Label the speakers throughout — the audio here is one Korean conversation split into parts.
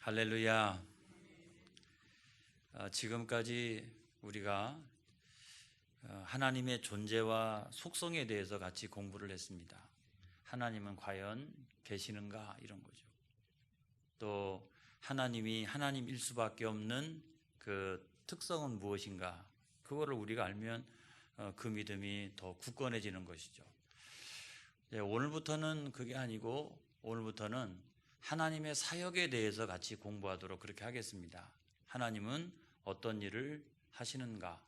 Speaker 1: 할렐루야. 지금까지 우리가 하나님의 존재와 속성에 대해서 같이 공부를 했습니다. 하나님은 과연 계시는가 이런 거죠. 또 하나님이 하나님일 수밖에 없는 그 특성은 무엇인가, 그거를 우리가 알면 그 믿음이 더 굳건해지는 것이죠. 오늘부터는 그게 아니고 오늘부터는 하나님의 사역에 대해서 같이 공부하도록 그렇게 하겠습니다. 하나님은 어떤 일을 하시는가?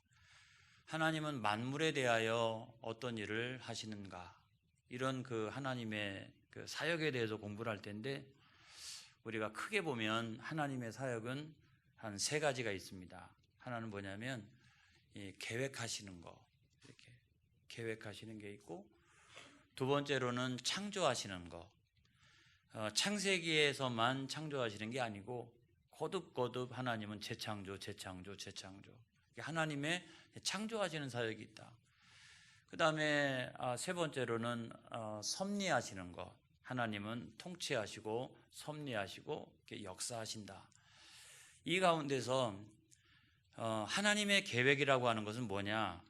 Speaker 1: 하나님은 만물에 대하여 어떤 일을 하시는가? 이런 그 하나님의 그 사역에 대해서 공부를 할 텐데, 우리가 크게 보면 하나님의 사역은 한 세 가지가 있습니다. 하나는 뭐냐면 계획하시는 거, 이렇게 계획하시는 게 있고, 두 번째로는 창조하시는 거. 창세기에서만 창조하시는 게 아니고 거듭거듭 하나님은 재창조. 하나님의 창조하시는 사역이 있다. 그 다음에 세 번째로는 섭리하시는 것. 하나님은 통치하시고 섭리하시고 역사하신다. 이 가운데서 하나님의 계획이라고 하는 것은 뭐냐?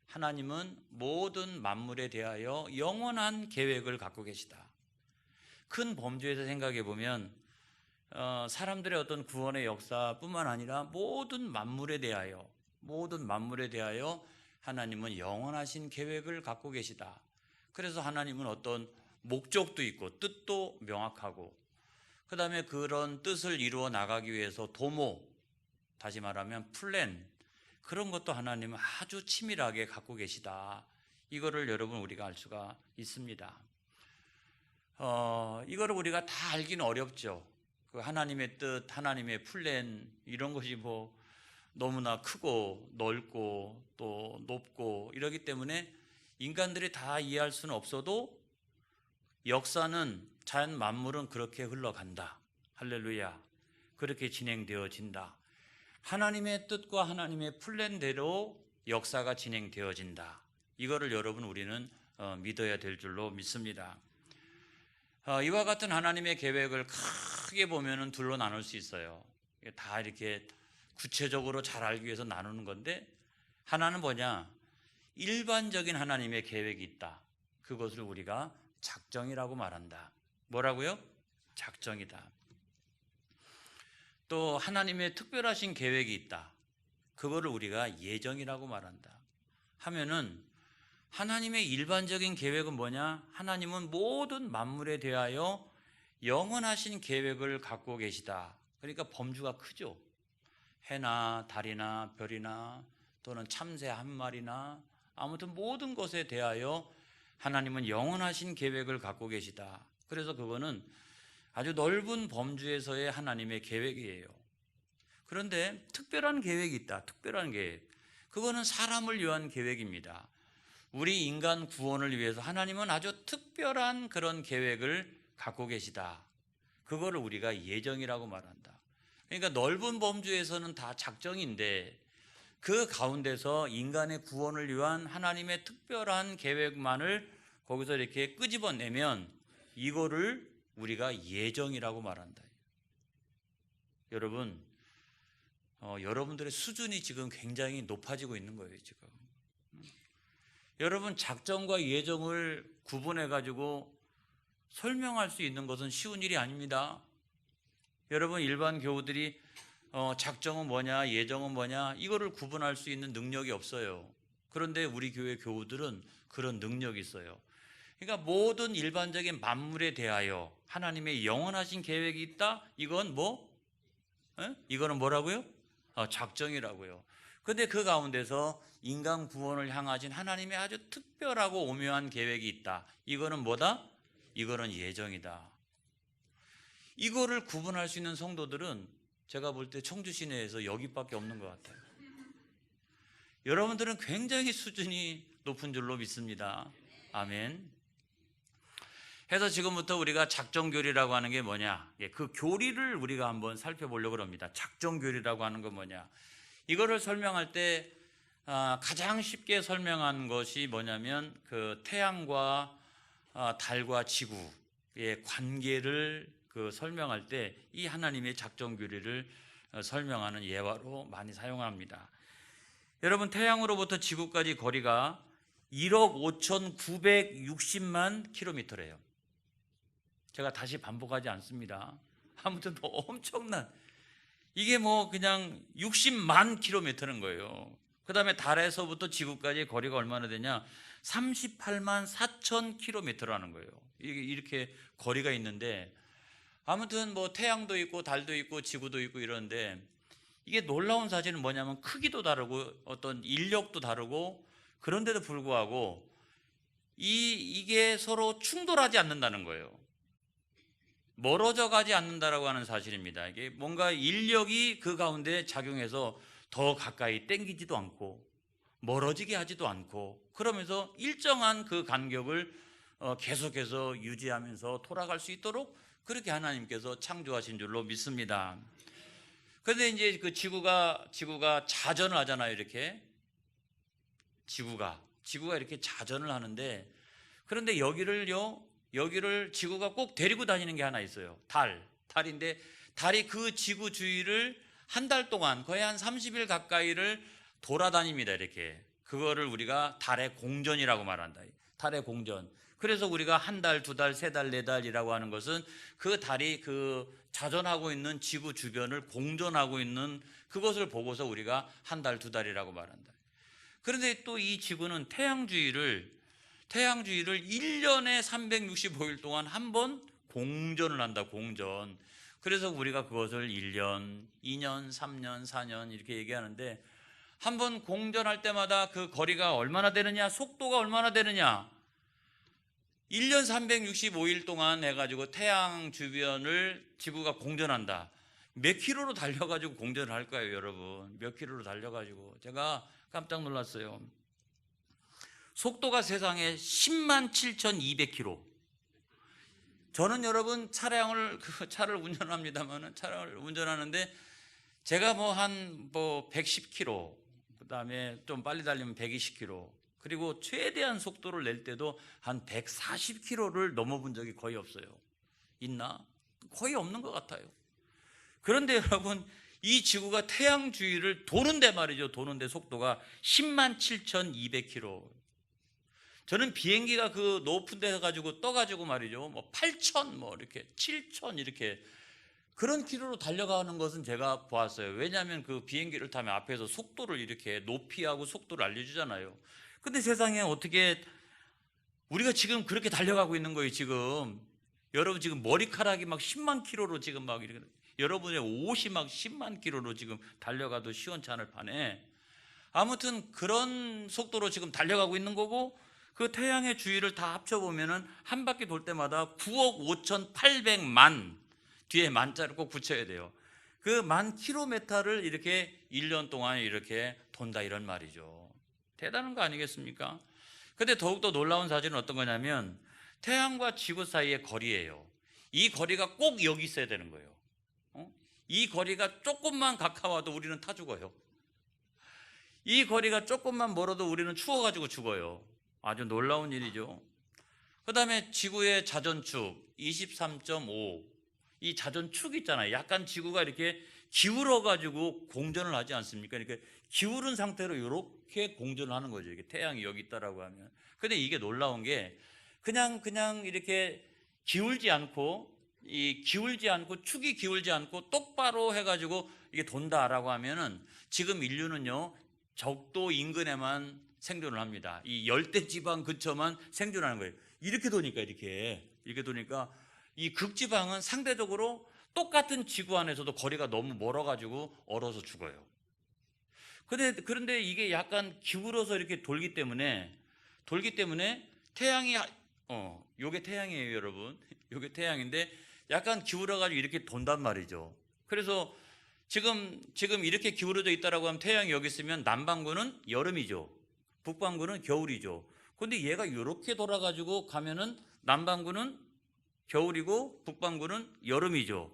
Speaker 1: 하나님은 모든 만물에 대하여 영원한 계획을 갖고 계시다. 큰 범주에서 생각해 보면 사람들의 어떤 구원의 역사뿐만 아니라 모든 만물에 대하여 하나님은 영원하신 계획을 갖고 계시다. 그래서 하나님은 어떤 목적도 있고 뜻도 명확하고, 그 다음에 그런 뜻을 이루어 나가기 위해서 도모, 다시 말하면 플랜, 그런 것도 하나님은 아주 치밀하게 갖고 계시다. 이거를 여러분 우리가 알 수가 있습니다. 이거를 우리가 다 알기는 어렵죠. 그 하나님의 뜻, 하나님의 플랜, 이런 것이 뭐 너무나 크고 넓고 또 높고 이러기 때문에 인간들이 다 이해할 수는 없어도 역사는, 자연 만물은 그렇게 흘러간다. 할렐루야. 그렇게 진행되어진다. 하나님의 뜻과 하나님의 플랜대로 역사가 진행되어진다. 이거를 여러분 우리는 믿어야 될 줄로 믿습니다. 이와 같은 하나님의 계획을 크게 보면은 둘로 나눌 수 있어요. 다 이렇게 구체적으로 잘 알기 위해서 나누는 건데, 하나는 뭐냐? 일반적인 하나님의 계획이 있다. 그것을 우리가 작정이라고 말한다. 뭐라고요? 작정이다. 또 하나님의 특별하신 계획이 있다. 그거를 우리가 예정이라고 말한다. 하면은 하나님의 일반적인 계획은 뭐냐? 하나님은 모든 만물에 대하여 영원하신 계획을 갖고 계시다. 그러니까 범주가 크죠. 해나 달이나 별이나 또는 참새 한 마리나 아무튼 모든 것에 대하여 하나님은 영원하신 계획을 갖고 계시다. 그래서 그거는 아주 넓은 범주에서의 하나님의 계획이에요. 그런데 특별한 계획이 있다. 특별한 계획. 그거는 사람을 위한 계획입니다. 우리 인간 구원을 위해서 하나님은 아주 특별한 그런 계획을 갖고 계시다. 그거를 우리가 예정이라고 말한다. 그러니까 넓은 범주에서는 다 작정인데, 그 가운데서 인간의 구원을 위한 하나님의 특별한 계획만을 거기서 이렇게 끄집어내면 이거를 우리가 예정이라고 말한다. 여러분, 여러분들의 수준이 지금 굉장히 높아지고 있는 거예요, 지금. 여러분, 작정과 예정을 구분해 가지고 설명할 수 있는 것은 쉬운 일이 아닙니다. 여러분, 일반 교우들이 작정은 뭐냐, 예정은 뭐냐, 이거를 구분할 수 있는 능력이 없어요. 그런데 우리 교회 교우들은 그런 능력이 있어요. 그러니까 모든 일반적인 만물에 대하여 하나님의 영원하신 계획이 있다. 이건 이거는 뭐라고요? 작정이라고요. 근데 그 가운데서 인간 구원을 향하신 하나님의 아주 특별하고 오묘한 계획이 있다. 이거는 뭐다? 이거는 예정이다. 이거를 구분할 수 있는 성도들은 제가 볼 때 청주 시내에서 여기밖에 없는 것 같아요. 여러분들은 굉장히 수준이 높은 줄로 믿습니다. 아멘. 해서 지금부터 우리가 작정교리라고 하는 게 뭐냐, 그 교리를 우리가 한번 살펴보려고 합니다. 작정교리라고 하는 건 뭐냐, 이거를 설명할 때 가장 쉽게 설명한 것이 뭐냐면 그 태양과 달과 지구의 관계를 그 설명할 때 이 하나님의 작전 규례를 설명하는 예화로 많이 사용합니다. 여러분, 태양으로부터 지구까지 거리가 1억 5,960만 킬로미터래요. 제가 다시 반복하지 않습니다. 아무튼 엄청난, 이게 뭐 그냥 60만 킬로미터는 거예요. 그 다음에 달에서부터 지구까지 거리가 얼마나 되냐? 38만 4천 킬로미터라는 거예요. 이렇게 거리가 있는데, 아무튼 뭐 태양도 있고 달도 있고 지구도 있고 이러는데, 이게 놀라운 사실은 뭐냐면 크기도 다르고 어떤 인력도 다르고, 그런데도 불구하고 이게 서로 충돌하지 않는다는 거예요. 멀어져 가지 않는다라고 하는 사실입니다. 이게 뭔가 인력이 그 가운데 작용해서 더 가까이 땡기지도 않고 멀어지게 하지도 않고, 그러면서 일정한 그 간격을 계속해서 유지하면서 돌아갈 수 있도록 그렇게 하나님께서 창조하신 줄로 믿습니다. 그런데 이제 그 지구가 자전을 하잖아요. 이렇게 지구가 이렇게 자전을 하는데, 그런데 여기를 지구가 꼭 데리고 다니는 게 하나 있어요. 달인데, 달이 그 지구 주위를 한 달 동안 거의 한 30일 가까이를 돌아다닙니다. 이렇게. 그거를 우리가 달의 공전이라고 말한다. 달의 공전. 그래서 우리가 한 달, 두 달, 세 달, 네 달이라고 하는 것은 그 달이 그 자전하고 있는 지구 주변을 공전하고 있는 그것을 보고서 우리가 한 달, 두 달이라고 말한다. 그런데 또 이 지구는 태양 주위를 1년에 365일 동안 한 번 공전을 한다. 공전. 그래서 우리가 그것을 1년, 2년, 3년, 4년 이렇게 얘기하는데, 한 번 공전할 때마다 그 거리가 얼마나 되느냐, 속도가 얼마나 되느냐, 1년 365일 동안 해가지고 태양 주변을 지구가 공전한다. 몇 킬로로 달려가지고 공전을 할 거예요, 여러분. 몇 킬로로 달려가지고. 제가 깜짝 놀랐어요. 속도가 세상에 10만 7,200km. 저는 여러분 차를 운전합니다만은, 차를 운전하는데 제가 뭐 한 110km, 그 다음에 좀 빨리 달리면 120km, 그리고 최대한 속도를 낼 때도 한 140km를 넘어본 적이 거의 없어요. 있나? 거의 없는 것 같아요. 그런데 여러분, 이 지구가 태양 주위를 도는데 말이죠. 도는데 속도가 10만 7,200km. 저는 비행기가 그 높은 데 가지고 떠가지고 말이죠. 뭐 8,000, 뭐 이렇게 7,000 이렇게 그런 키로로 달려가는 것은 제가 보았어요. 왜냐하면 그 비행기를 타면 앞에서 속도를 이렇게 높이하고 속도를 알려주잖아요. 근데 세상에 어떻게 우리가 지금 그렇게 달려가고 있는 거예요, 지금. 여러분 지금 머리카락이 막 10만 킬로로 지금 막 이렇게, 여러분의 옷이 막 10만 킬로로 지금 달려가도 시원치 않을 판에, 아무튼 그런 속도로 지금 달려가고 있는 거고, 그 태양의 주위를 다 합쳐보면은 한 바퀴 돌 때마다 9억 5,800만, 뒤에 만자를 꼭 붙여야 돼요. 그 10,000km를 이렇게 1년 동안 이렇게 돈다, 이런 말이죠. 대단한 거 아니겠습니까? 근데 더욱더 놀라운 사실은 어떤 거냐면 태양과 지구 사이의 거리예요. 이 거리가 꼭 여기 있어야 되는 거예요. 이 거리가 조금만 가까워도 우리는 타 죽어요. 이 거리가 조금만 멀어도 우리는 추워가지고 죽어요. 아주 놀라운 일이죠. 그 다음에 지구의 자전축 23.5, 이 자전축 있잖아요. 약간 지구가 이렇게 기울어가지고 공전을 하지 않습니까? 이렇게 기울은 상태로 이렇게 공전을 하는 거죠. 이게 태양이 여기 있다라고 하면. 근데 이게 놀라운 게 그냥 이렇게 기울지 않고, 축이 기울지 않고 똑바로 해가지고 이게 돈다라고 하면은, 지금 인류는요 적도 인근에만 생존을 합니다. 이 열대 지방 근처만 생존하는 거예요. 이렇게 도니까 이 극지방은 상대적으로 똑같은 지구 안에서도 거리가 너무 멀어가지고 얼어서 죽어요. 그런데 이게 약간 기울어서 이렇게 돌기 때문에 태양이, 요게 태양이에요, 여러분. 요게 태양인데 약간 기울어가지고 이렇게 돈단 말이죠. 그래서 지금 이렇게 기울어져 있다라고 하면, 태양이 여기 있으면 남반구는 여름이죠. 북반구는 겨울이죠. 근데 얘가 이렇게 돌아가지고 가면은 남반구는 겨울이고 북반구는 여름이죠.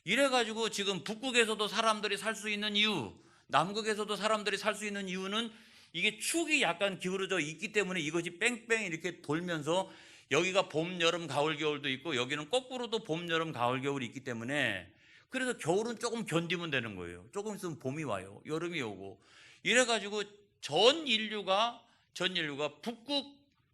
Speaker 1: 이래가지고 지금 북극에서도 사람들이 살 수 있는 이유, 남극에서도 사람들이 살 수 있는 이유는 이게 축이 약간 기울어져 있기 때문에 이것이 뺑뺑 이렇게 돌면서 여기가 봄, 여름, 가을, 겨울도 있고 여기는 거꾸로도 봄, 여름, 가을, 겨울이 있기 때문에 그래서 겨울은 조금 견디면 되는 거예요. 조금 있으면 봄이 와요. 여름이 오고. 이래가지고 전 인류가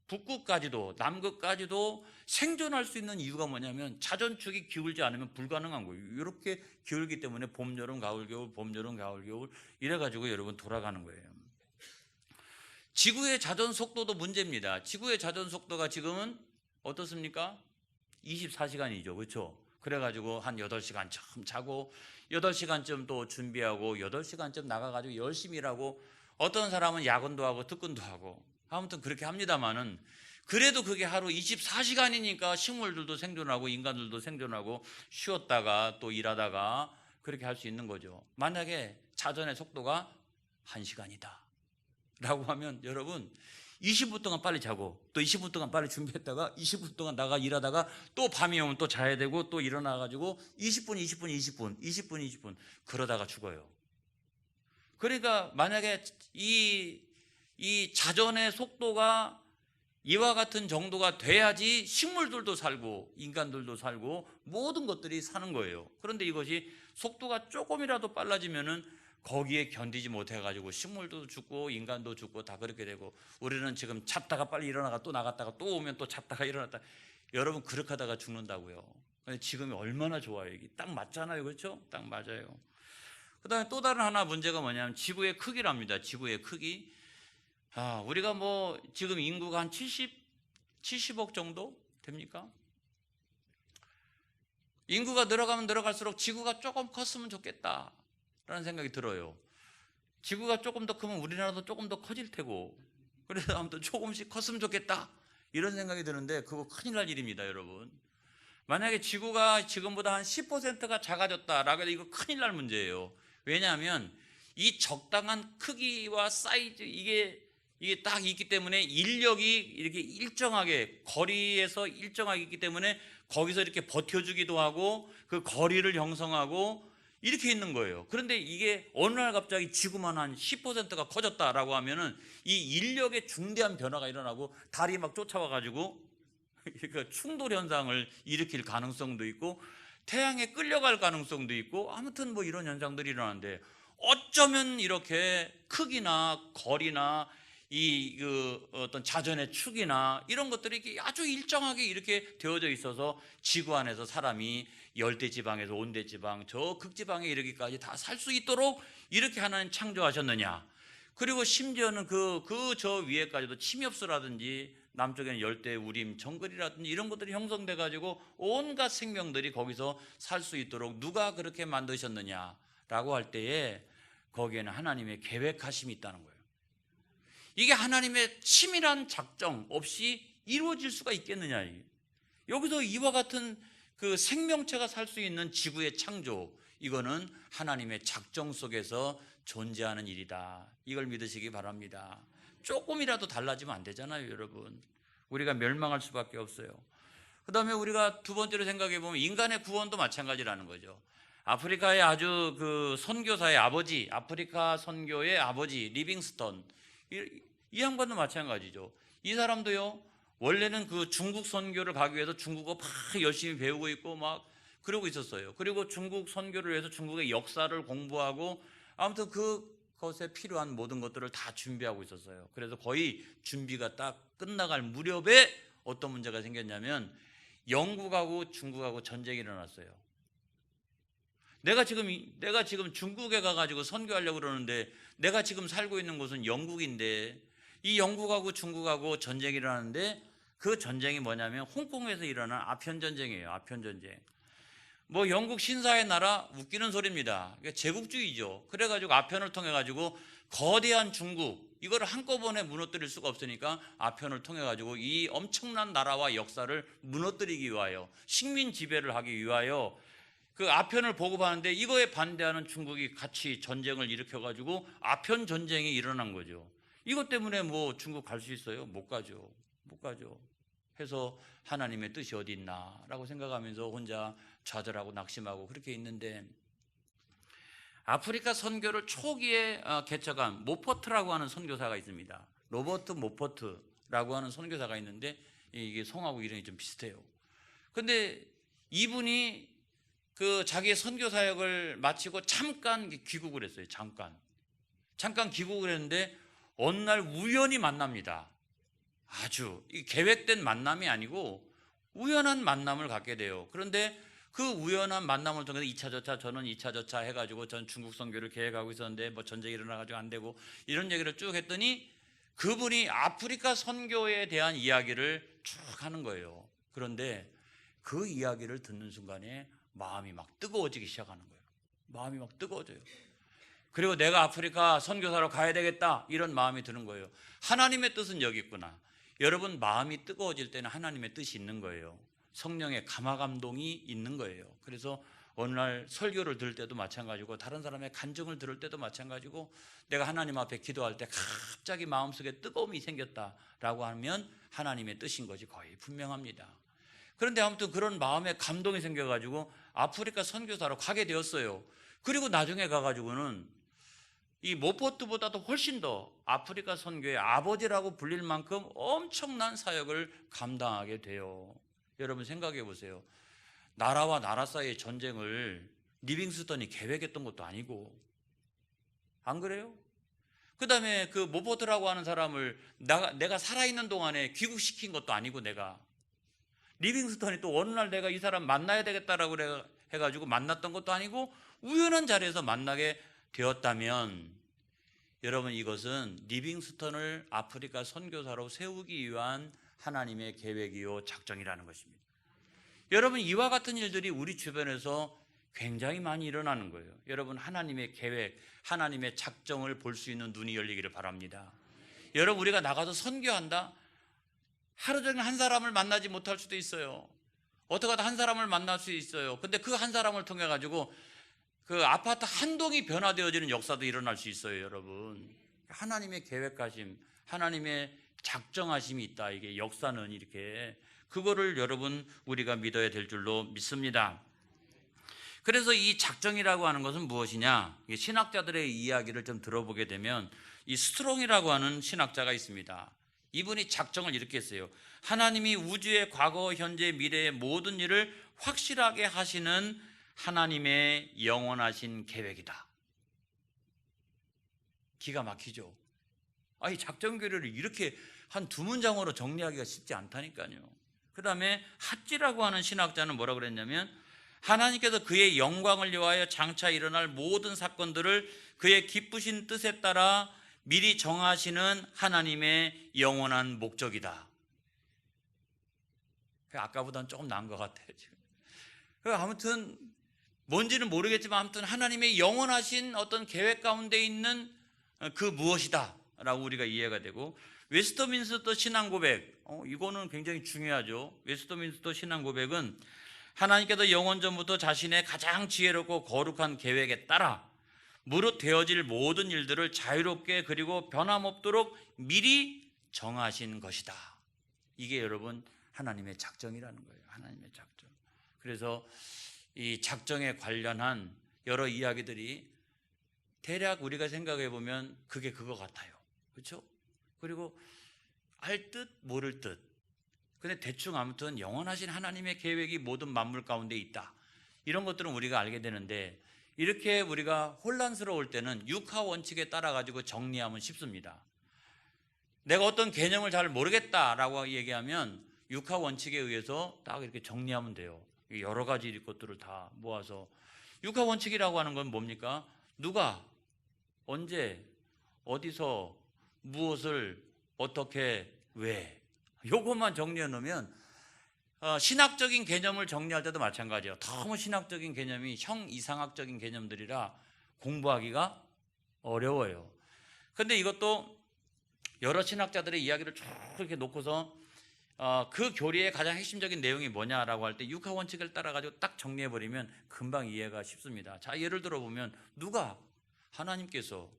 Speaker 1: 북극까지도 남극까지도 생존할 수 있는 이유가 뭐냐면 자전축이 기울지 않으면 불가능한 거예요. 이렇게 기울기 때문에 봄, 여름, 가을, 겨울, 봄, 여름, 가을, 겨울 이래가지고 여러분 돌아가는 거예요. 지구의 자전 속도도 문제입니다. 지구의 자전 속도가 지금은 어떻습니까? 24시간이죠. 그렇죠? 그래가지고 한 8시간쯤 자고 8시간쯤 또 준비하고 8시간쯤 나가가지고 열심히 일하고 어떤 사람은 야근도 하고 특근도 하고 아무튼 그렇게 합니다만은 그래도 그게 하루 24시간이니까 식물들도 생존하고 인간들도 생존하고 쉬었다가 또 일하다가 그렇게 할 수 있는 거죠. 만약에 자전의 속도가 1시간이다 라고 하면 여러분 20분 동안 빨리 자고 또 20분 동안 빨리 준비했다가 20분 동안 나가 일하다가 또 밤이 오면 또 자야 되고 또 일어나가지고 20분 그러다가 죽어요. 그러니까 만약에 이 자전의 속도가 이와 같은 정도가 돼야지 식물들도 살고 인간들도 살고 모든 것들이 사는 거예요. 그런데 이것이 속도가 조금이라도 빨라지면은 거기에 견디지 못해가지고 식물도 죽고 인간도 죽고 다 그렇게 되고 우리는 지금 잤다가 빨리 일어나가 또 나갔다가 또 오면 또 잤다가 일어났다. 여러분 그렇게 하다가 죽는다고요. 근데 지금이 얼마나 좋아요. 이게 딱 맞잖아요. 그렇죠? 딱 맞아요. 그 다음에 또 다른 하나 문제가 뭐냐면 지구의 크기랍니다. 지구의 크기. 우리가 뭐 지금 인구가 한 70억 정도 됩니까? 인구가 늘어가면 늘어갈수록 지구가 조금 컸으면 좋겠다 라는 생각이 들어요. 지구가 조금 더 크면 우리나라도 조금 더 커질 테고 그래서 아무튼 조금씩 컸으면 좋겠다 이런 생각이 드는데 그거 큰일 날 일입니다. 여러분 만약에 지구가 지금보다 한 10%가 작아졌다라고 해도 이거 큰일 날 문제예요. 왜냐하면 이 적당한 크기와 사이즈 이게 딱 있기 때문에 인력이 이렇게 일정하게 거리에서 일정하게 있기 때문에 거기서 이렇게 버텨주기도 하고 그 거리를 형성하고 이렇게 있는 거예요. 그런데 이게 어느 날 갑자기 지구만 한 10%가 커졌다라고 하면은 이 인력의 중대한 변화가 일어나고 달이 막 쫓아와가지고 그러니까 충돌 현상을 일으킬 가능성도 있고 태양에 끌려갈 가능성도 있고 아무튼 뭐 이런 현상들이 일어나는데 어쩌면 이렇게 크기나 거리나 어떤 자전의 축이나 이런 것들이 아주 일정하게 이렇게 되어져 있어서 지구 안에서 사람이 열대지방에서 온대지방 저 극지방에 이르기까지 다 살 수 있도록 이렇게 하나님 창조하셨느냐. 그리고 심지어는 저 위에까지도 침엽수라든지 남쪽에는 열대 우림 정글이라든지 이런 것들이 형성돼 가지고 온갖 생명들이 거기서 살 수 있도록 누가 그렇게 만드셨느냐라고 할 때에 거기에는 하나님의 계획하심이 있다는 거예요. 이게 하나님의 치밀한 작정 없이 이루어질 수가 있겠느냐. 여기서 이와 같은 그 생명체가 살 수 있는 지구의 창조 이거는 하나님의 작정 속에서 존재하는 일이다. 이걸 믿으시기 바랍니다. 조금이라도 달라지면 안 되잖아요. 여러분 우리가 멸망할 수밖에 없어요. 그 다음에 우리가 두 번째로 생각해 보면 인간의 구원도 마찬가지라는 거죠. 아프리카의 아주 그 선교사의 아버지 아프리카 선교의 아버지 리빙스턴 이 양반도 마찬가지죠. 이 사람도요 원래는 그 중국 선교를 가기 위해서 중국어 막 열심히 배우고 있고 막 그러고 있었어요. 그리고 중국 선교를 위해서 중국의 역사를 공부하고 아무튼 그것에 필요한 모든 것들을 다 준비하고 있었어요. 그래서 거의 준비가 딱 끝나갈 무렵에 어떤 문제가 생겼냐면 영국하고 중국하고 전쟁이 일어났어요. 내가 지금 중국에 가가지고 선교하려고 그러는데 내가 지금 살고 있는 곳은 영국인데 이 영국하고 중국하고 전쟁이 일어나는데 그 전쟁이 뭐냐면 홍콩에서 일어난 아편전쟁이에요. 아편전쟁. 뭐 영국 신사의 나라 웃기는 소리입니다. 제국주의죠. 그래가지고 아편을 통해 가지고 거대한 중국 이걸 한꺼번에 무너뜨릴 수가 없으니까 아편을 통해 가지고 이 엄청난 나라와 역사를 무너뜨리기 위하여 식민 지배를 하기 위하여 그 아편을 보급하는데 이거에 반대하는 중국이 같이 전쟁을 일으켜 가지고 아편 전쟁이 일어난 거죠. 이것 때문에 뭐 중국 갈 수 있어요? 못 가죠. 못 가죠. 해서 하나님의 뜻이 어디 있나라고 생각하면서 혼자 좌절하고 낙심하고 그렇게 있는데 아프리카 선교를 초기에 개척한 모퍼트라고 하는 선교사가 있습니다. 로버트 모퍼트라고 하는 선교사가 있는데 이게 송하고 이름이 좀 비슷해요. 근데 이분이 그 자기의 선교 사역을 마치고 잠깐 귀국을 했어요. 잠깐 귀국을 했는데 어느 날 우연히 만납니다. 아주 계획된 만남이 아니고 우연한 만남을 갖게 돼요. 그런데 그 우연한 만남을 통해서 2차 저차, 저는 2차 저차 해가지고 전 중국 선교를 계획하고 있었는데 뭐 전쟁이 일어나가지고 안 되고 이런 얘기를 쭉 했더니 그분이 아프리카 선교에 대한 이야기를 쭉 하는 거예요. 그런데 그 이야기를 듣는 순간에 마음이 막 뜨거워지기 시작하는 거예요. 마음이 막 뜨거워져요. 그리고 내가 아프리카 선교사로 가야 되겠다 이런 마음이 드는 거예요. 하나님의 뜻은 여기 있구나. 여러분 마음이 뜨거워질 때는 하나님의 뜻이 있는 거예요. 성령의 감화감동이 있는 거예요. 그래서 어느 날 설교를 들을 때도 마찬가지고 다른 사람의 간증을 들을 때도 마찬가지고 내가 하나님 앞에 기도할 때 갑자기 마음속에 뜨거움이 생겼다라고 하면 하나님의 뜻인 것이 거의 분명합니다. 그런데 아무튼 그런 마음에 감동이 생겨가지고 아프리카 선교사로 가게 되었어요. 그리고 나중에 가가지고는 이 모포트보다도 훨씬 더 아프리카 선교의 아버지라고 불릴 만큼 엄청난 사역을 감당하게 돼요. 여러분 생각해 보세요. 나라와 나라 사이의 전쟁을 리빙스턴이 계획했던 것도 아니고, 안 그래요? 그 다음에 그 모포트라고 하는 사람을 내가 살아있는 동안에 귀국시킨 것도 아니고, 내가 리빙스턴이 또 어느 날 내가 이 사람 만나야 되겠다라고 해가지고 만났던 것도 아니고 우연한 자리에서 만나게 되었다면, 여러분 이것은 리빙스턴을 아프리카 선교사로 세우기 위한 하나님의 계획이요 작정이라는 것입니다. 여러분 이와 같은 일들이 우리 주변에서 굉장히 많이 일어나는 거예요. 여러분 하나님의 계획, 하나님의 작정을 볼 수 있는 눈이 열리기를 바랍니다. 여러분 우리가 나가서 선교한다? 하루 종일 한 사람을 만나지 못할 수도 있어요. 어떻게 하다 한 사람을 만날 수 있어요. 근데 그 한 사람을 통해 가지고 그 아파트 한 동이 변화되어지는 역사도 일어날 수 있어요. 여러분 하나님의 계획하심, 하나님의 작정하심이 있다. 이게 역사는 이렇게 그거를 여러분 우리가 믿어야 될 줄로 믿습니다. 그래서 이 작정이라고 하는 것은 무엇이냐? 신학자들의 이야기를 좀 들어보게 되면 이 스트롱이라고 하는 신학자가 있습니다. 이분이 작정을 이렇게 했어요. 하나님이 우주의 과거, 현재, 미래의 모든 일을 확실하게 하시는 하나님의 영원하신 계획이다. 기가 막히죠. 아니 작정교리를 이렇게 한 두 문장으로 정리하기가 쉽지 않다니까요. 그 다음에 핫지라고 하는 신학자는 뭐라고 그랬냐면, 하나님께서 그의 영광을 위하여 장차 일어날 모든 사건들을 그의 기쁘신 뜻에 따라 미리 정하시는 하나님의 영원한 목적이다. 아까보다는 조금 나은 것 같아요 지금. 아무튼 뭔지는 모르겠지만 아무튼 하나님의 영원하신 어떤 계획 가운데 있는 그 무엇이다 라고 우리가 이해가 되고, 웨스터민스터 신앙고백, 이거는 굉장히 중요하죠. 웨스터민스터 신앙고백은 하나님께서 영원전부터 자신의 가장 지혜롭고 거룩한 계획에 따라 무릇 되어질 모든 일들을 자유롭게 그리고 변함없도록 미리 정하신 것이다. 이게 여러분 하나님의 작정이라는 거예요. 하나님의 작정. 그래서 이 작정에 관련한 여러 이야기들이 대략 우리가 생각해 보면 그게 그거 같아요. 그렇죠? 그리고 알 듯 모를 듯. 근데 대충 아무튼 영원하신 하나님의 계획이 모든 만물 가운데 있다. 이런 것들은 우리가 알게 되는데, 이렇게 우리가 혼란스러울 때는 육하 원칙에 따라 가지고 정리하면 쉽습니다. 내가 어떤 개념을 잘 모르겠다라고 얘기하면 육하 원칙에 의해서 딱 이렇게 정리하면 돼요. 여러 가지 것들을 다 모아서. 육하 원칙이라고 하는 건 뭡니까? 누가, 언제, 어디서, 무엇을, 어떻게, 왜. 요것만 정리해 놓으면 신학적인 개념을 정리할 때도 마찬가지예요. 너무 신학적인 개념이 형이상학적인 개념들이라 공부하기가 어려워요. 근데 이것도 여러 신학자들의 이야기를 쭉 이렇게 놓고서 그 교리의 가장 핵심적인 내용이 뭐냐라고 할 때 육하 원칙을 따라 가지고 딱 정리해 버리면 금방 이해가 쉽습니다. 자, 예를 들어 보면 누가, 하나님께서,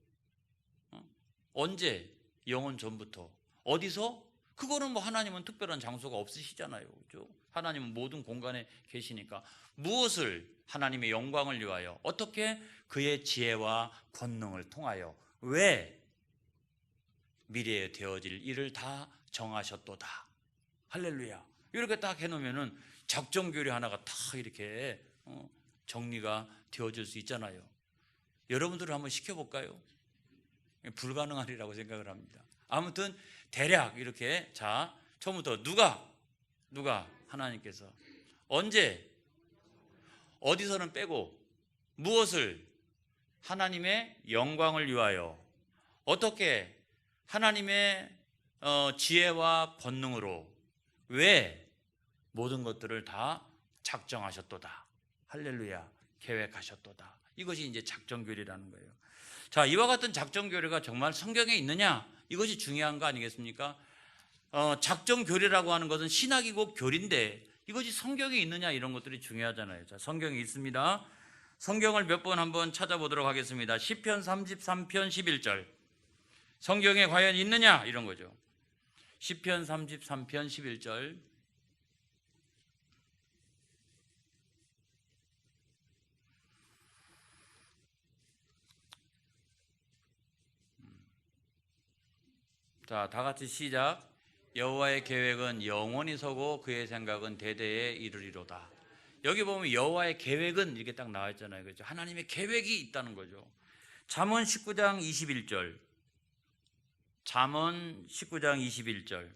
Speaker 1: 언제, 영원 전부터, 어디서, 그거는 뭐 하나님은 특별한 장소가 없으시잖아요. 그렇죠? 하나님은 모든 공간에 계시니까. 무엇을, 하나님의 영광을 위하여, 어떻게, 그의 지혜와 권능을 통하여, 왜, 미래에 되어질 일을 다 정하셨도다. 할렐루야. 이렇게 딱 해놓으면은 작정교리 하나가 다 이렇게 정리가 되어질 수 있잖아요. 여러분들을 한번 시켜볼까요? 불가능하리라고 생각을 합니다. 아무튼 대략 이렇게, 자, 처음부터 누가 하나님께서 언제 어디서는 빼고 무엇을 하나님의 영광을 위하여 어떻게 하나님의 지혜와 권능으로 왜 모든 것들을 다 작정하셨도다. 할렐루야. 계획하셨도다. 이것이 이제 작정교리라는 거예요. 자, 이와 같은 작정교리가 정말 성경에 있느냐? 이것이 중요한 거 아니겠습니까? 작정교리라고 하는 것은 신학이고 교리인데 이것이 성경에 있느냐, 이런 것들이 중요하잖아요. 자, 성경에 있습니다. 성경을 몇 번 한번 찾아보도록 하겠습니다. 시편 33편 11절. 성경에 과연 있느냐? 이런 거죠. 시편 33편 11절. 자, 다 같이 시작. 여호와의 계획은 영원히 서고 그의 생각은 대대에 이르리로다. 여기 보면 여호와의 계획은 이렇게 딱 나와 있잖아요. 그렇죠? 하나님의 계획이 있다는 거죠. 잠언 19장 21절. 잠언 19장 21절.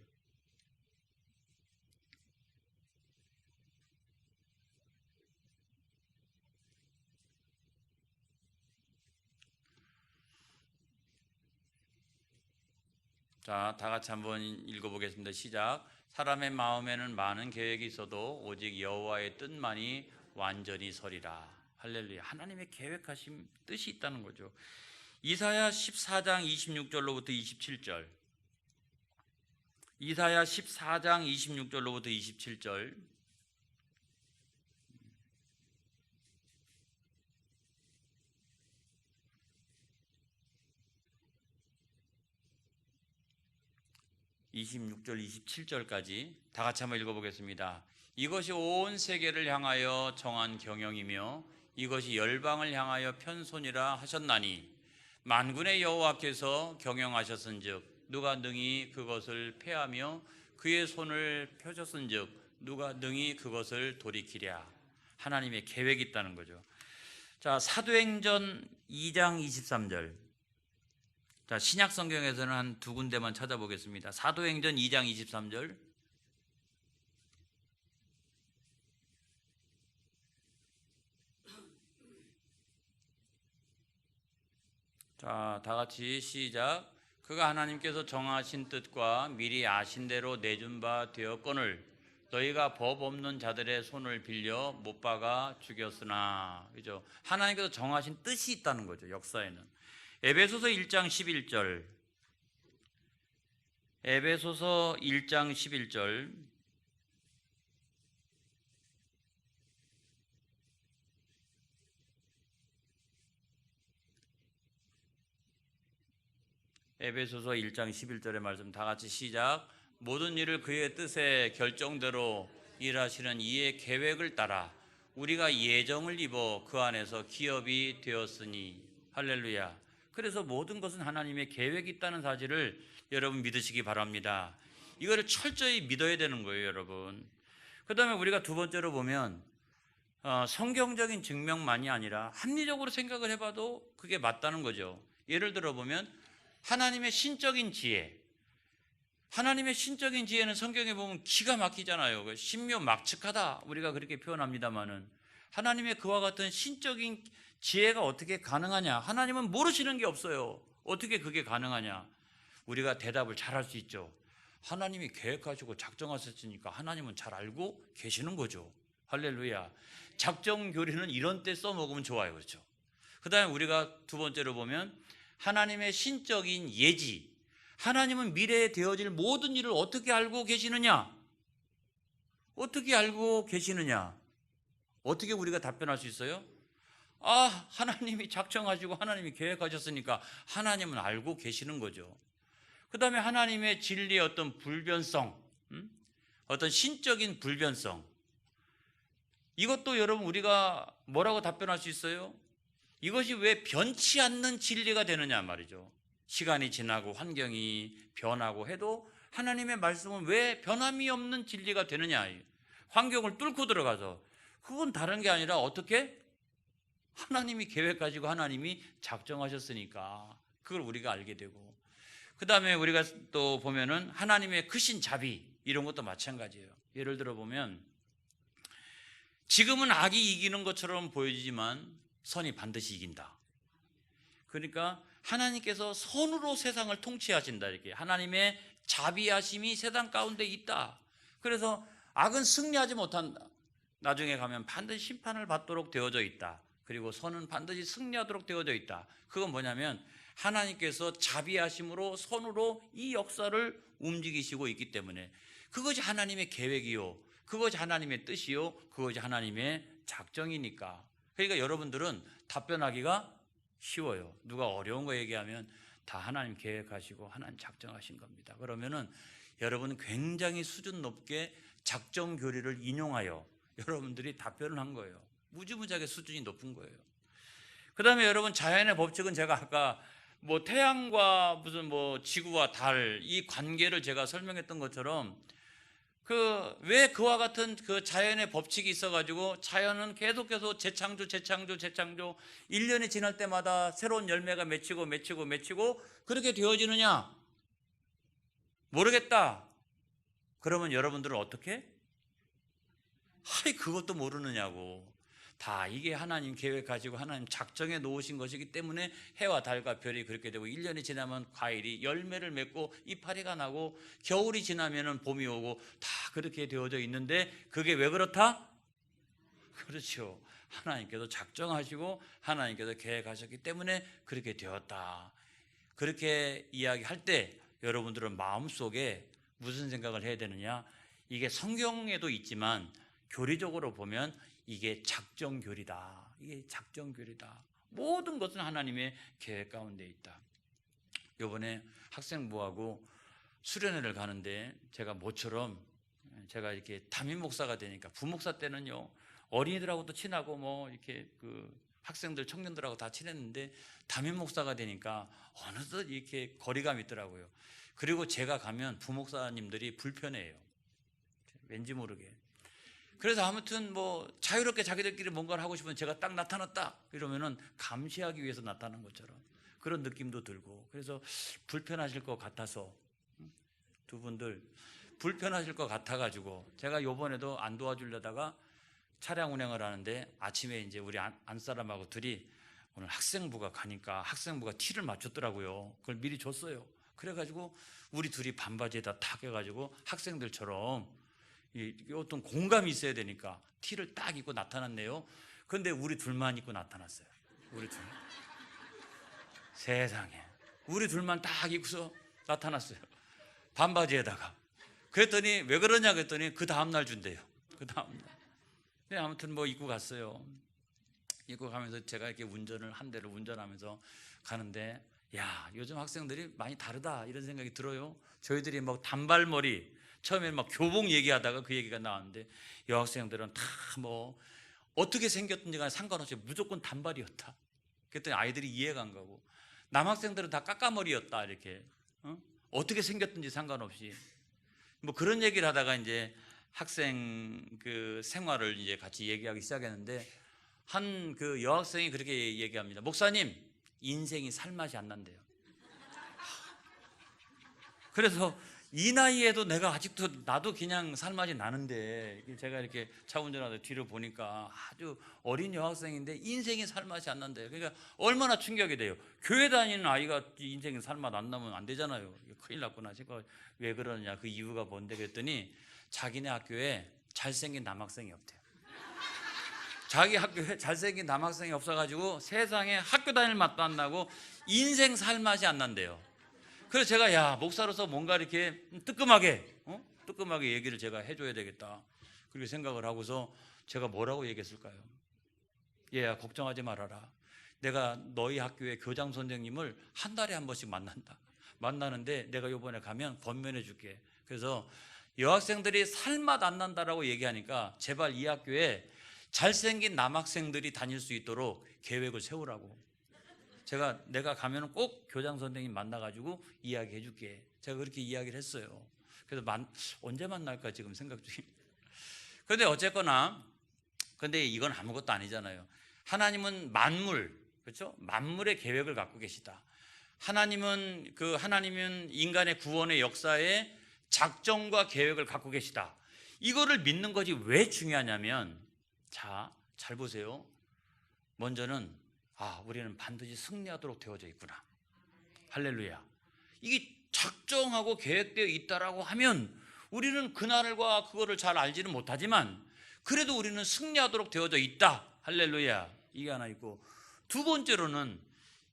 Speaker 1: 자, 다 같이 한번 읽어보겠습니다. 시작. 사람의 마음에는 많은 계획이 있어도 오직 여호와의 뜻만이 완전히 서리라. 할렐루야. 하나님의 계획하신 뜻이 있다는 거죠. 이사야 14장 26절로부터 27절. 이사야 14장 26절로부터 27절. (26절) (27절까지) 다 같이 한번 읽어보겠습니다. 이것이 온 세계를 향하여 정한 경영이며 이것이 열방을 향하여 편손이라 하셨나니 만군의 여호와께서 경영하셨은즉 누가 능히 그것을 패하며 그의 손을 펴셨은즉 누가 능히 그것을 돌이키랴. 하나님의 계획이 있다는 거죠. 자, 사도행전 2장 23절. 자, 신약 성경에서는 한 두 군데만 찾아보겠습니다. 사도행전 2장 23절. 자, 다 같이 시작. 그가 하나님께서 정하신 뜻과 미리 아신 대로 내준 바 되었거늘 너희가 법 없는 자들의 손을 빌려 못 박아 죽였으나. 그죠? 하나님께서 정하신 뜻이 있다는 거죠. 역사에는. 에베소서 1장 11절. 에베소서 1장 11절. 에베소서 1장 11절의 말씀 다 같이 시작. 모든 일을 그의 뜻의 결정대로 일하시는 이의 계획을 따라 우리가 예정을 입어 그 안에서 기업이 되었으니. 할렐루야. 그래서 모든 것은 하나님의 계획이 있다는 사실을 여러분 믿으시기 바랍니다. 이거를 철저히 믿어야 되는 거예요, 여러분. 그 다음에 우리가 두 번째로 보면 성경적인 증명만이 아니라 합리적으로 생각을 해봐도 그게 맞다는 거죠. 예를 들어 보면 하나님의 신적인 지혜. 하나님의 신적인 지혜는 성경에 보면 기가 막히잖아요. 신묘막측하다 우리가 그렇게 표현합니다마는 하나님의 그와 같은 신적인 지혜가 어떻게 가능하냐? 하나님은 모르시는 게 없어요. 어떻게 그게 가능하냐? 우리가 대답을 잘 할 수 있죠. 하나님이 계획하시고 작정하셨으니까 하나님은 잘 알고 계시는 거죠. 할렐루야. 작정교리는 이런 때 써먹으면 좋아요. 그렇죠? 그 다음에 우리가 두 번째로 보면 하나님의 신적인 예지. 하나님은 미래에 되어질 모든 일을 어떻게 알고 계시느냐? 어떻게 알고 계시느냐? 어떻게 우리가 답변할 수 있어요? 하나님이 작정하시고 하나님이 계획하셨으니까 하나님은 알고 계시는 거죠. 그 다음에 하나님의 진리의 어떤 불변성, 어떤 신적인 불변성. 이것도 여러분 우리가 뭐라고 답변할 수 있어요? 이것이 왜 변치 않는 진리가 되느냐 말이죠. 시간이 지나고 환경이 변하고 해도 하나님의 말씀은 왜 변함이 없는 진리가 되느냐? 환경을 뚫고 들어가서. 그건 다른 게 아니라 어떻게? 하나님이 계획 가지고 하나님이 작정하셨으니까 그걸 우리가 알게 되고, 그 다음에 우리가 또 보면은 하나님의 크신 자비, 이런 것도 마찬가지예요. 예를 들어 보면 지금은 악이 이기는 것처럼 보여지지만 선이 반드시 이긴다. 그러니까 하나님께서 선으로 세상을 통치하신다. 이렇게 하나님의 자비하심이 세상 가운데 있다. 그래서 악은 승리하지 못한다. 나중에 가면 반드시 심판을 받도록 되어져 있다. 그리고 선은 반드시 승리하도록 되어져 있다. 그건 뭐냐면 하나님께서 자비하심으로 선으로 이 역사를 움직이시고 있기 때문에 그것이 하나님의 계획이요, 그것이 하나님의 뜻이요, 그것이 하나님의 작정이니까. 그러니까 여러분들은 답변하기가 쉬워요. 누가 어려운 거 얘기하면 다 하나님 계획하시고 하나님 작정하신 겁니다. 그러면은 여러분은 굉장히 수준 높게 작정 교리를 인용하여 여러분들이 답변을 한 거예요. 무지무지하게 수준이 높은 거예요. 그 다음에 여러분, 자연의 법칙은 제가 아까 뭐 태양과 무슨 뭐 지구와 달 이 관계를 제가 설명했던 것처럼 왜 그와 같은 그 자연의 법칙이 있어가지고 자연은 계속해서 재창조 1년이 지날 때마다 새로운 열매가 맺히고 그렇게 되어지느냐? 모르겠다. 그러면 여러분들은 어떻게? 그것도 모르느냐고. 다 이게 하나님 계획 가지고 하나님 작정해 놓으신 것이기 때문에 해와 달과 별이 그렇게 되고 1년이 지나면 과일이 열매를 맺고 이파리가 나고 겨울이 지나면 봄이 오고 다 그렇게 되어져 있는데 그게 왜 그렇다? 그렇죠. 하나님께서 작정하시고 하나님께서 계획하셨기 때문에 그렇게 되었다. 그렇게 이야기할 때 여러분들은 마음속에 무슨 생각을 해야 되느냐? 이게 성경에도 있지만 교리적으로 보면 이게 작정교리다. 이게 작정교리다. 모든 것은 하나님의 계획 가운데 있다. 이번에 학생부하고 수련회를 가는데 제가 모처럼 제가 이렇게 담임 목사가 되니까, 부목사 때는요 어린이들하고도 친하고 뭐 이렇게 그 학생들 청년들하고 다 친했는데 담임 목사가 되니까 어느덧 이렇게 거리감이 있더라고요. 그리고 제가 가면 부목사님들이 불편해요. 왠지 모르게. 그래서 아무튼 뭐 자유롭게 자기들끼리 뭔가를 하고 싶으면 제가 딱 나타났다 이러면은 감시하기 위해서 나타난 것처럼 그런 느낌도 들고, 그래서 불편하실 것 같아서, 두 분들 불편하실 것 같아가지고 제가 요번에도 안 도와주려다가 차량 운행을 하는데 아침에 이제 우리 안사람하고 둘이 오늘 학생부가 가니까 학생부가 티를 맞췄더라고요. 그걸 미리 줬어요. 그래가지고 우리 둘이 반바지에다 탁 해가지고 학생들처럼 어떤 공감이 있어야 되니까 티를 딱 입고 나타났네요. 그런데 우리 둘만 입고 나타났어요. 우리 둘. 세상에. 우리 둘만 딱 입고서 나타났어요. 반바지에다가. 그랬더니 왜 그러냐 그랬더니 그 다음날 준대요. 그 다음날. 네, 아무튼 뭐 입고 갔어요. 입고 가면서 제가 이렇게 한 대를 운전하면서 가는데, 야, 요즘 학생들이 많이 다르다 이런 생각이 들어요. 저희들이 뭐 단발머리, 처음에는 막 교복 얘기하다가 그 얘기가 나왔는데 여학생들은 다 뭐 어떻게 생겼든지 간에 상관없이 무조건 단발이었다. 그랬더니 아이들이 이해가 안 가고, 남학생들은 다 까까머리였다 이렇게. 어떻게 생겼든지 상관없이 뭐 그런 얘기를 하다가 이제 학생 그 생활을 이제 같이 얘기하기 시작했는데 한 그 여학생이 그렇게 얘기합니다. 목사님, 인생이 살맛이 안 난대요. 그래서 이 나이에도 내가 아직도 나도 그냥 살맛이 나는데, 제가 이렇게 차 운전하다 뒤로 보니까 아주 어린 여학생인데 인생이 살맛이 안 난대요. 그러니까 얼마나 충격이 돼요. 교회 다니는 아이가 인생이 살맛 안 나면 안 되잖아요. 큰일 났구나. 제가 왜 그러냐, 그 이유가 뭔데 그랬더니 자기네 학교에 잘생긴 남학생이 없대요. 자기 학교에 잘생긴 남학생이 없어가지고 세상에 학교 다닐 맛도 안 나고 인생 살맛이 안 난대요. 그래서 제가 야, 목사로서 뭔가 이렇게 뜨끔하게 얘기를 제가 해줘야 되겠다 그렇게 생각을 하고서 제가 뭐라고 얘기했을까요? 얘야, 걱정하지 말아라. 내가 너희 학교의 교장 선생님을 한 달에 한 번씩 만나는데 내가 이번에 가면 권면해 줄게. 그래서 여학생들이 살맛 안 난다라고 얘기하니까 제발 이 학교에 잘생긴 남학생들이 다닐 수 있도록 계획을 세우라고. 내가 가면 꼭 교장 선생님 만나가지고 이야기해 줄게. 제가 그렇게 이야기를 했어요. 그래서 언제 만날까 지금 생각 중입니다. 그런데 어쨌거나 근데 이건 아무것도 아니잖아요. 하나님은 만물, 그렇죠? 만물의 계획을 갖고 계시다. 하나님은 인간의 구원의 역사에 작정과 계획을 갖고 계시다. 이거를 믿는 것이 왜 중요하냐면, 자, 잘 보세요. 먼저는 우리는 반드시 승리하도록 되어져 있구나. 할렐루야. 이게 작정하고 계획되어 있다라고 하면 우리는 그날과 그거를 잘 알지는 못하지만 그래도 우리는 승리하도록 되어져 있다. 할렐루야. 이게 하나 있고, 두 번째로는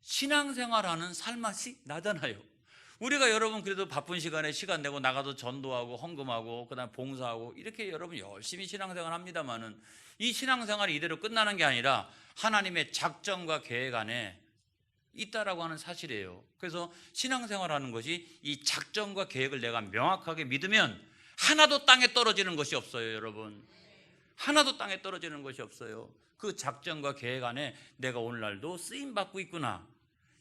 Speaker 1: 신앙생활하는 살맛이 나잖아요. 우리가 여러분 그래도 바쁜 시간에 시간 내고 나가서 전도하고 헌금하고 그다음 봉사하고 이렇게 여러분 열심히 신앙생활 합니다만은 이 신앙생활이 이대로 끝나는 게 아니라 하나님의 작정과 계획 안에 있다라고 하는 사실이에요. 그래서 신앙생활하는 것이 이 작정과 계획을 내가 명확하게 믿으면 하나도 땅에 떨어지는 것이 없어요, 여러분. 하나도 땅에 떨어지는 것이 없어요. 그 작정과 계획 안에 내가 오늘날도 쓰임 받고 있구나.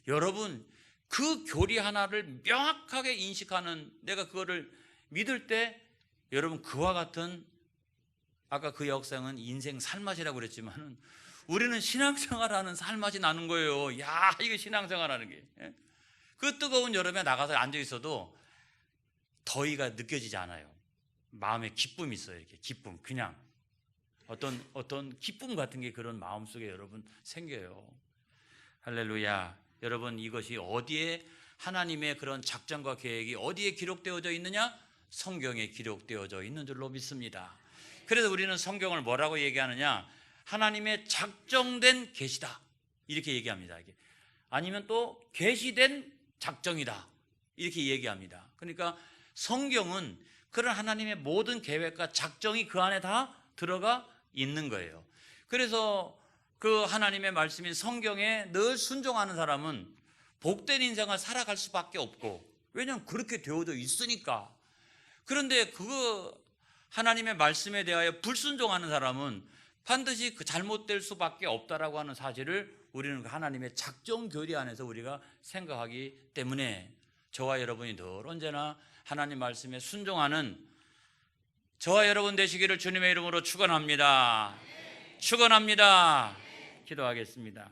Speaker 1: 여러분, 그 교리 하나를 명확하게 인식하는, 내가 그거를 믿을 때 여러분 그와 같은, 아까 그 역사는 인생 살맛이라고 그랬지만 우리는 신앙생활하는 살맛이 나는 거예요. 야, 이게 신앙생활하는 게. 그 뜨거운 여름에 나가서 앉아 있어도 더위가 느껴지지 않아요. 마음에 기쁨이 있어요. 이렇게 기쁨, 그냥 어떤 기쁨 같은 게 그런 마음속에 여러분 생겨요. 할렐루야. 여러분, 이것이 어디에, 하나님의 그런 작정과 계획이 어디에 기록되어져 있느냐? 성경에 기록되어져 있는 줄로 믿습니다. 그래서 우리는 성경을 뭐라고 얘기하느냐? 하나님의 작정된 계시다, 이렇게 얘기합니다. 이게 아니면 또 계시된 작정이다, 이렇게 얘기합니다. 그러니까 성경은 그런 하나님의 모든 계획과 작정이 그 안에 다 들어가 있는 거예요. 그래서 그 하나님의 말씀인 성경에 늘 순종하는 사람은 복된 인생을 살아갈 수밖에 없고, 왜냐하면 그렇게 되어져 있으니까. 그런데 그 하나님의 말씀에 대하여 불순종하는 사람은 반드시 그 잘못될 수밖에 없다라고 하는 사실을 우리는 하나님의 작정 교리 안에서 우리가 생각하기 때문에 저와 여러분이 늘 언제나 하나님 말씀에 순종하는 저와 여러분 되시기를 주님의 이름으로 축원합니다. 축원합니다. 기도하겠습니다.